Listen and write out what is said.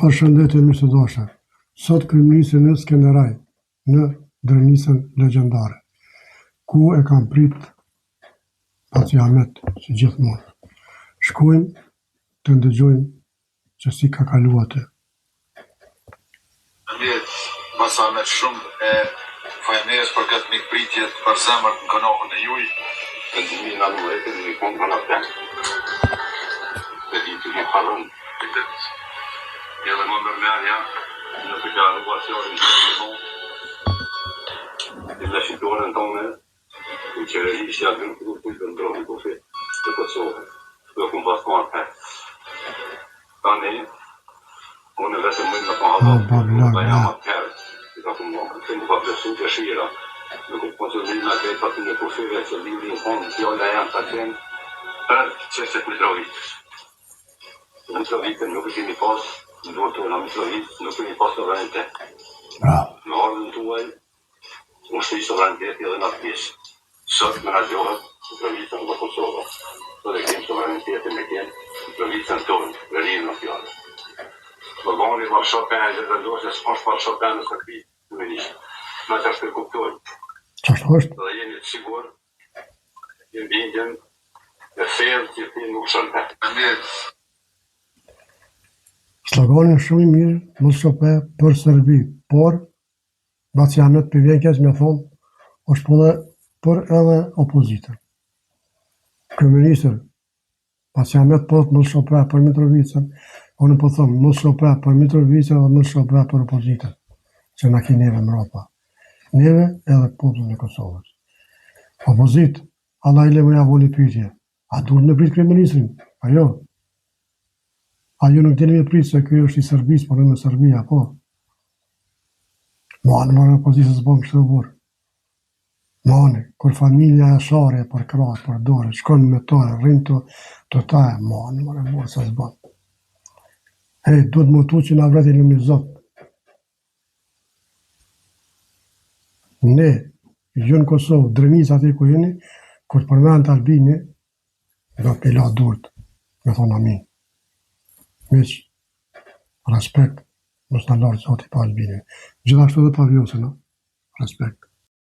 Përshëndetje mirë të dashur. Sot kryeministri në Skenderaj, në drenisën legjendare, ku e kam prit Paciamet si gjithmonë. Shkojmë të ndëgjojmë që si ka kaluar atë. Paciamet shumë e faleminderit për këtë mikpritje për zemër në kënaqën e juaj. Të dini na nuk e kemi konë në atë. Të ditë që parlon këtë. Edhe më mërmërja në të ka ruacionin të në shqiptonën tonë, në qeverisja të në kërë të ndronë në kofi të Kosovë, të këmë paskon të. Tani, unë e vetëm mëjnë në pahavot, të jam atë herë, të këmë pa plesu të shira, në këmë konsuminë në këtë aty në kofive që livri në konë, fjalla janë të qenë, për qështet Mitrovicës. Mitrovicën nuk është një pasë, në duhet të në Mitrovic, nuk kemi pas sovranitet. Në ardhën tuaj, unë shtu i sovranitet edhe në atë pjesë. Sot me ragjohet Mitrovicën në Kosovë. Dhe kemë sovranitetin me kemë Mitrovicën tonë, dhe rinë në fjallë. Më bani var Chopin e gjithë ndoshë, s'pash par Chopin në sakri, në menishtë. Në që është të kuptojnë. Qashtu është? Dhe jeni të sigur, jemi bindjen, dhe fejlë që ti nuk shënë. Sloganin shumë i mirë, mos shope për Serbi, por Paciamet për vjenkjes me thonë, është po dhe për edhe opozitën. Kryeministër, Paciamet po të mos shope për Mitrovicën, unë po thonë, mos shope për Mitrovicën dhe mos shope për opozitën, që na ki neve mrapa. Neve edhe popullin e Kosovës. Opozit, Allah i le më javoni pyetje, a duhet me prit kryeministrin? Ajo? A ju nuk dini me pritë se kjo është i Serbisë, por në me Serbia, po. Mane, mërë opozitës bëmë kështë të burë. Mane, kur familja e share, për kratë, për dore, shkonë me tore, rinë të taje, mane, mërë burë, se zbanë. Hej, duhet më tu që nga vreti lëmi zotë. Ne, ju në Kosovë, drenis ati ku jeni, kur të përmend të Albini, do pila durët, me thonë amin. Meq, respekt, mos në lartë zoti pa Albinin. Gjithashtu dhe pa Vjosën, respekt.